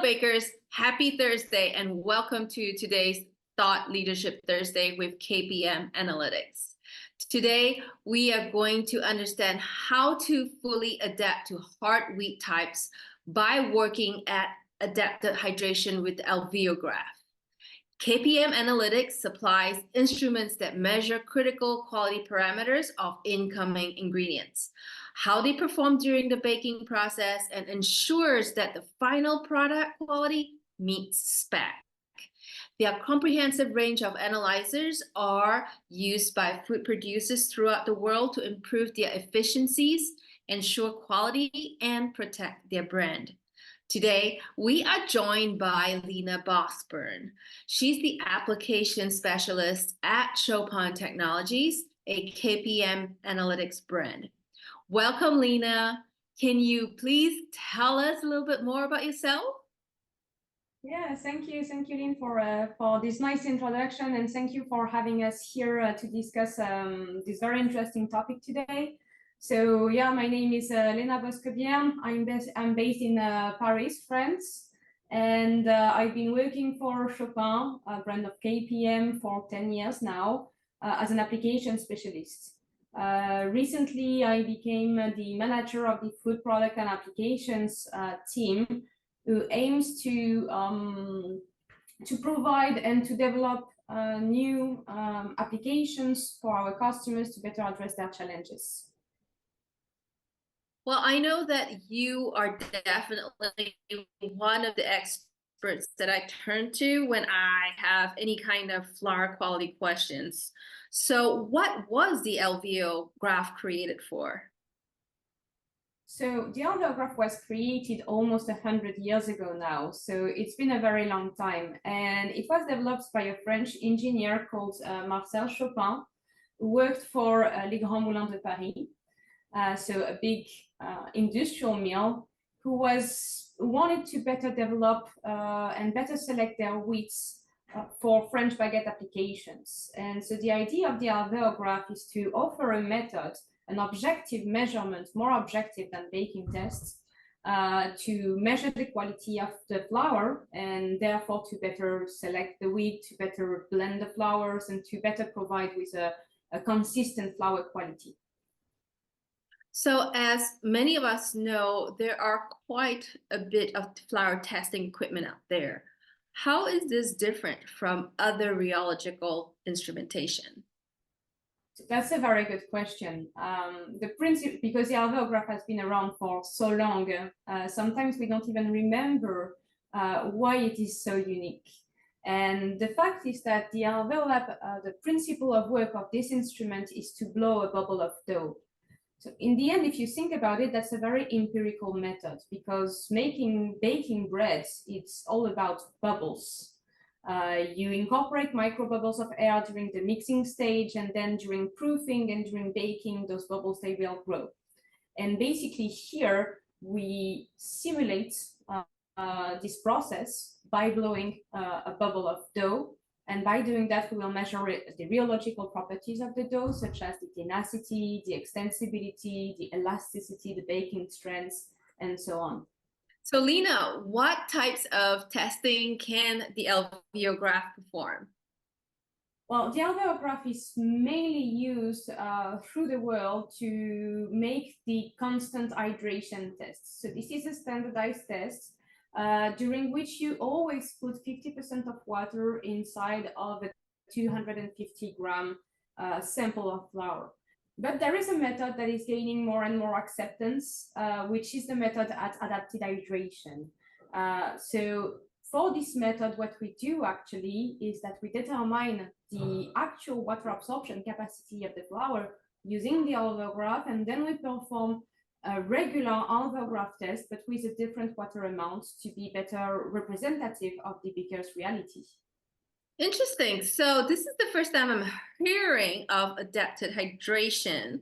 Bakers, happy Thursday and welcome to today's Thought Leadership Thursday with KPM Analytics. Today, we are going to understand how to fully adapt to hard wheat types by working at adapted hydration with Alveograph. KPM Analytics supplies instruments that measure critical quality parameters of incoming ingredients, how they perform during the baking process, and ensures that the final product quality meets spec. Their comprehensive range of analyzers are used by food producers throughout the world to improve their efficiencies, ensure quality, and protect their brand. Today, we are joined by Lena Bosburn. She's the application specialist at Chopin Technologies, a KPM Analytics brand. Welcome, Lena. Can you please tell us a little bit more about yourself? Yeah, thank you, Lynn, for this nice introduction, and thank you for having us here to discuss this very interesting topic today. So yeah, my name is Lena Bosburn. I'm based in Paris, France, and I've been working for Chopin, a brand of KPM, for 10 years now as an application specialist. Recently, I became the manager of the food product and applications team, who aims to provide and to develop new applications for our customers to better address their challenges. Well, I know that you are definitely one of the experts that I turn to when I have any kind of flour quality questions. So what was the Alveograph created for? So the Alveograph was created almost 100 years ago now, so it's been a very long time. And it was developed by a French engineer called Marcel Chopin, who worked for Les Grands Moulins de Paris, so a big industrial mill, who wanted to better develop and better select their wheats for French baguette applications. And so the idea of the Alveograph is to offer a method, an objective measurement, more objective than baking tests, to measure the quality of the flour and therefore to better select the wheat, to better blend the flours, and to better provide with a consistent flour quality. So as many of us know, there are quite a bit of flour testing equipment out there. How is this different from other rheological instrumentation? That's a very good question. The principle, because the Alveograph has been around for so long, sometimes we don't even remember why it is so unique. And the fact is that the Alveograph, the principle of work of this instrument is to blow a bubble of dough. So in the end, if you think about it, that's a very empirical method, because baking bread, it's all about bubbles. You incorporate micro bubbles of air during the mixing stage, and then during proofing and during baking, those bubbles, they will grow. And basically here, we simulate this process by blowing a bubble of dough. And by doing that, we will measure the rheological properties of the dough, such as the tenacity, the extensibility, the elasticity, the baking strengths, and so on. So Lena, what types of testing can the Alveograph perform? Well, the Alveograph is mainly used through the world to make the constant hydration tests. So this is a standardized test during which you always put 50% of water inside of a 250-gram sample of flour. But there is a method that is gaining more and more acceptance, which is the method at adapted hydration. So for this method, what we do actually is that we determine the actual water absorption capacity of the flour using the Alveograph, and then we perform a regular Alveograph test, but with a different water amount to be better representative of the baker's reality. Interesting. So this is the first time I'm hearing of adapted hydration.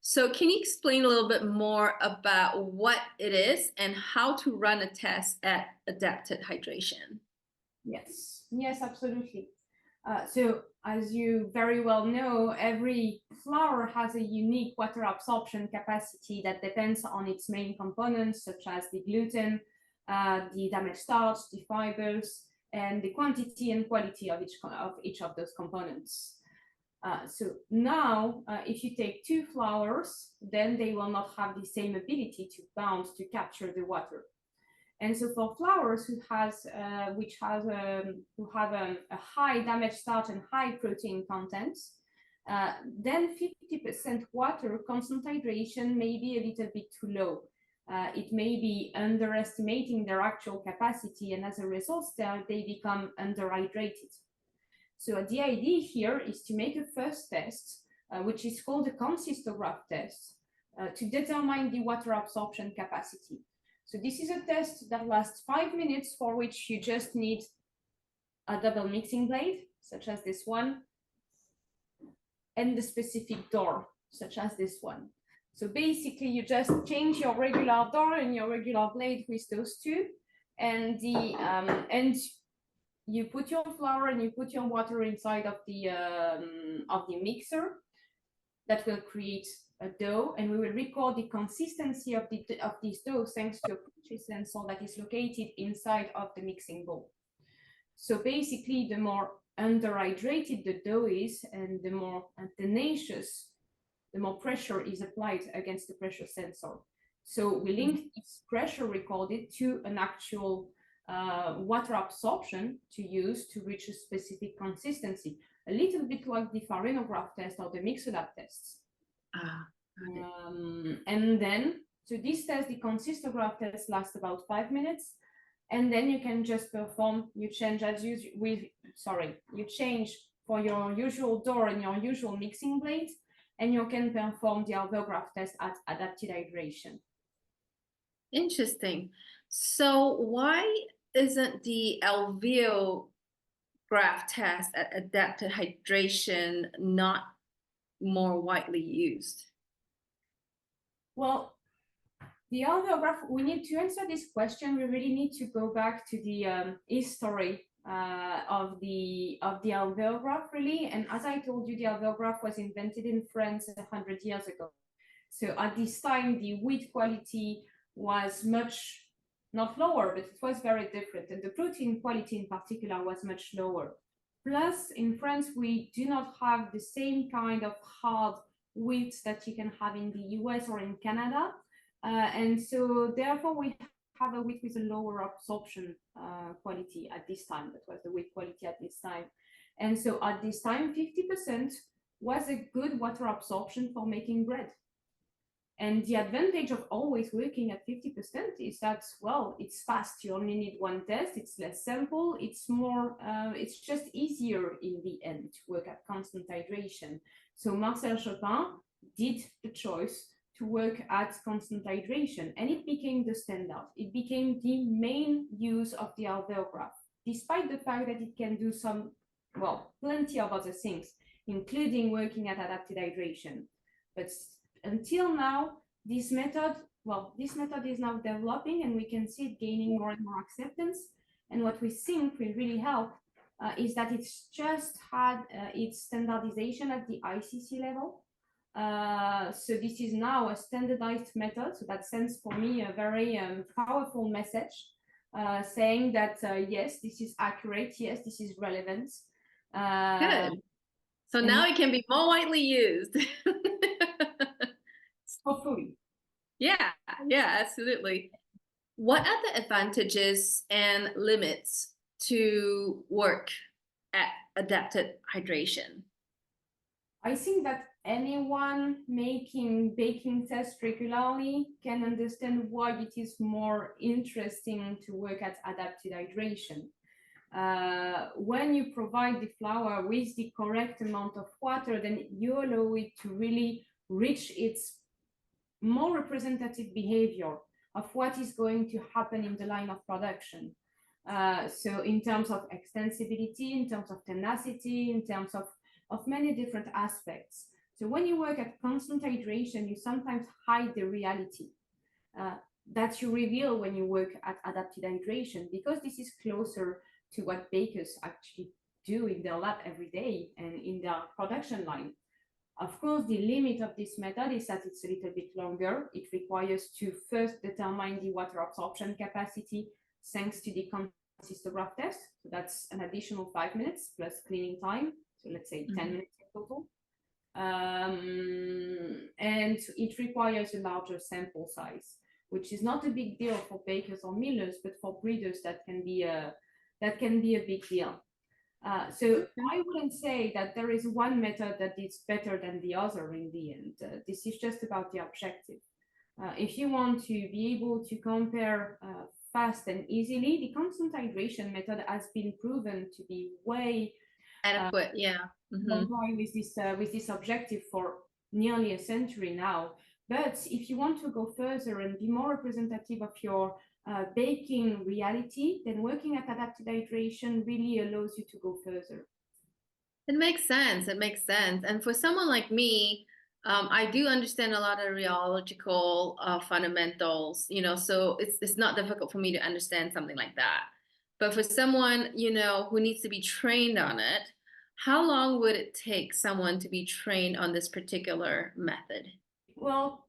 So can you explain a little bit more about what it is and how to run a test at adapted hydration? Yes, absolutely. So as you very well know, every flour has a unique water absorption capacity that depends on its main components, such as the gluten, the damaged starch, the fibers, and the quantity and quality of each of those components. So now, if you take two flours, then they will not have the same ability to bound to capture the water. And so for flours who have a high damaged starch and high protein content, then 50% water concentration may be a little bit too low. It may be underestimating their actual capacity, and as a result, they become underhydrated. So the idea here is to make a first test, which is called the consistograph test, to determine the water absorption capacity. So this is a test that lasts 5 minutes, for which you just need a double mixing blade, such as this one, and the specific door, such as this one. So basically, you just change your regular door and your regular blade with those two, and you put your flour and you put your water inside of the mixer. That will create a dough, and we will record the consistency of this dough thanks to a pressure sensor that is located inside of the mixing bowl. So basically, the more underhydrated the dough is, and the more tenacious, the more pressure is applied against the pressure sensor. So we link this pressure recorded to an actual water absorption to use to reach a specific consistency, a little bit like the Alveograph test or the Mixolab tests. And then, so this test, the consistograph test, lasts about 5 minutes, and then you can just perform, you change for your usual door and your usual mixing blade, and you can perform the Alveograph test at adapted hydration. Interesting. So why isn't the Alveograph test at adapted hydration not more widely used? Well, the Alveograph, we need to answer this question. We really need to go back to the history of the Alveograph, really. And as I told you, the Alveograph was invented in France 100 years ago. So at this time, the wheat quality was much, not lower, but it was very different. And the protein quality in particular was much lower. Plus, in France, we do not have the same kind of hard wheat that you can have in the US or in Canada. And so therefore, we have a wheat with a lower absorption quality at this time. That was the wheat quality at this time. And so at this time, 50% was a good water absorption for making bread. And the advantage of always working at 50% is that, well, it's fast. You only need one test. It's less sample. It's more, it's just easier in the end to work at constant hydration. So Marcel Chopin did the choice to work at constant hydration, and it became the standard. It became the main use of the Alveograph, despite the fact that it can do some, well, plenty of other things, including working at adapted hydration. But until now, this method is now developing, and we can see it gaining more and more acceptance. And what we think will really help is that it's just had its standardization at the ICC level. So this is now a standardized method. So that sends for me a very powerful message saying that, yes, this is accurate. Yes, this is relevant. Good. So now it can be more widely used. Hopefully. Yeah, absolutely. What are the advantages and limits to work at adapted hydration? I think that anyone making baking tests regularly can understand why it is more interesting to work at adapted hydration. When you provide the flour with the correct amount of water, then you allow it to really reach its more representative behavior of what is going to happen in the line of production. So in terms of extensibility, in terms of tenacity, in terms of many different aspects. So when you work at constant hydration, you sometimes hide the reality that you reveal when you work at adapted hydration, because this is closer to what bakers actually do in their lab every day and in their production line. Of course, the limit of this method is that it's a little bit longer. It requires to first determine the water absorption capacity thanks to the consistograph test. So that's an additional 5 minutes plus cleaning time. So let's say 10 minutes in total. And it requires a larger sample size, which is not a big deal for bakers or millers, but for breeders that can be a big deal. So I wouldn't say that there is one method that is better than the other in the end. This is just about the objective. If you want to be able to compare fast and easily, the constant hydration method has been proven to be way adequate. Yeah. complying with this objective for nearly a century now. But if you want to go further and be more representative of your baking reality, then working at adapted hydration really allows you to go further. It makes sense. It makes sense. And for someone like me, I do understand a lot of rheological fundamentals, so it's not difficult for me to understand something like that. But for someone, who needs to be trained on it, how long would it take someone to be trained on this particular method? Well,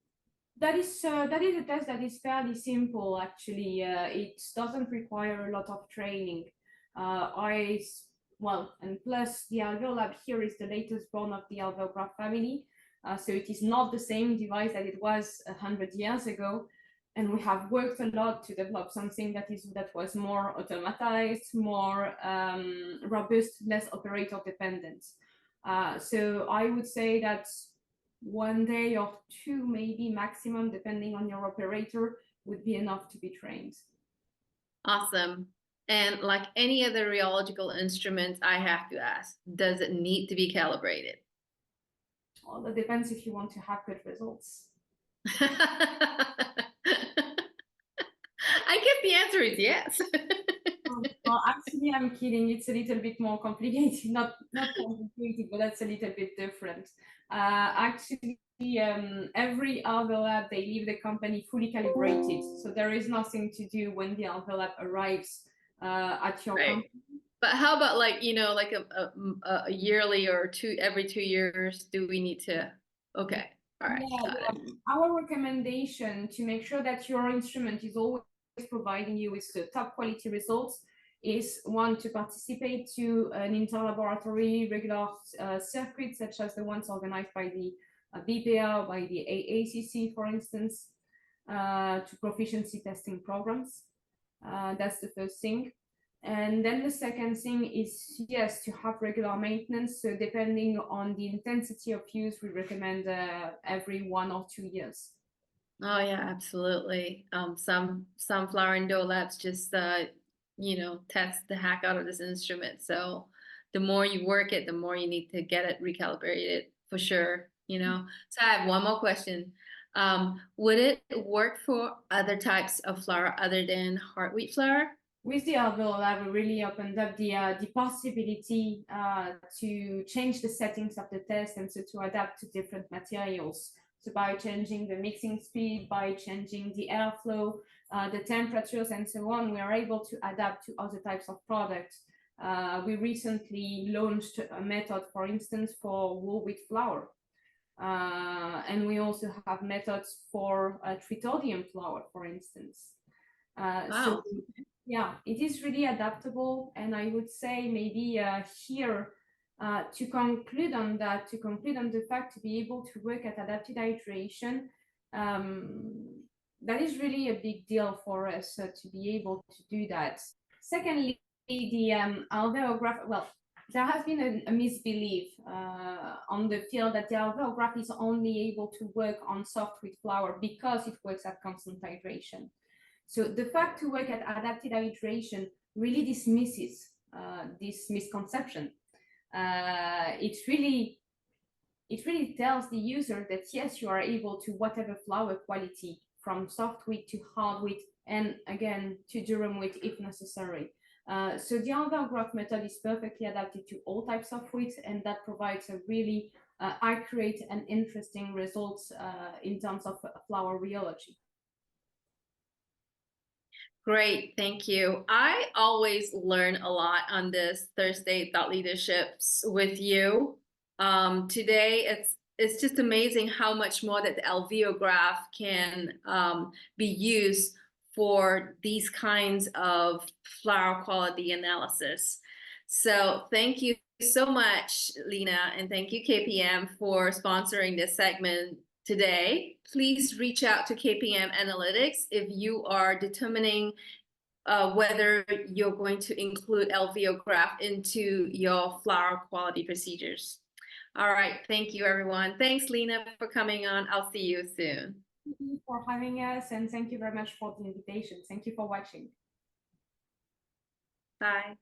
that is a test that is fairly simple, actually. It doesn't require a lot of training. And plus the Alveolab here is the latest born of the Alveograph family. So it is not the same device that it was 100 years ago. And we have worked a lot to develop something that was more automatized, more robust, less operator dependent. So I would say that 1 day or 2, maybe maximum, depending on your operator, would be enough to be trained. Awesome. And like any other rheological instruments, I have to ask, does it need to be calibrated? Well, that depends if you want to have good results. I guess the answer is yes. Well, actually, I'm kidding. It's a little bit more complicated. Not complicated, but that's a little bit different. Actually, every Alveolab, they leave the company fully calibrated. So there is nothing to do when the Alveolab arrives at your company. But how about like a yearly or every 2 years? Do we need to? Okay, all right. Yeah, our recommendation to make sure that your instrument is always providing you with the top quality results is one, to participate to an interlaboratory regular circuit, such as the ones organized by the BPA or by the AACC, for instance, to proficiency testing programs. That's the first thing. And then the second thing is, yes, to have regular maintenance. So depending on the intensity of use, we recommend every 1 or 2 years. Oh yeah, absolutely. Some flower and dough labs just test the heck out of this instrument. So the more you work it, the more you need to get it recalibrated for sure. So I have one more question. Would it work for other types of flour other than heart wheat flour? With the Alveolab, we really opened up the possibility to change the settings of the test and so to adapt to different materials. So by changing the mixing speed, by changing the airflow, the temperatures, and so on, we are able to adapt to other types of products. We recently launched a method, for instance, for whole wheat flour. And we also have methods for tritodium flour, for instance. Wow. So yeah, it is really adaptable. And I would say maybe here, to conclude on the fact to be able to work at adapted hydration, that is really a big deal for us to be able to do that. Secondly, the Alveograph, well, there has been a misbelief on the field that the Alveograph is only able to work on soft wheat flour because it works at constant hydration. So the fact to work at adapted hydration really dismisses this misconception. It really tells the user that yes, you are able to whatever flour quality, from soft wheat to hard wheat, and again to durum wheat if necessary. So the Alveograph method is perfectly adapted to all types of wheat, and that provides a really accurate and interesting results in terms of flour rheology. Great, thank you. I always learn a lot on this Thursday Thought Leaderships with you. Today it's just amazing how much more that the Alveograph can be used for these kinds of flower quality analysis. So thank you so much, Lena, and thank you, KPM, for sponsoring this segment today. Please reach out to KPM Analytics if you are determining whether you're going to include Alveograph into your flower quality procedures. All right, thank you, everyone. Thanks, Lena, for coming on. I'll see you soon. Thank you for having us, and thank you very much for the invitation. Thank you for watching. Bye.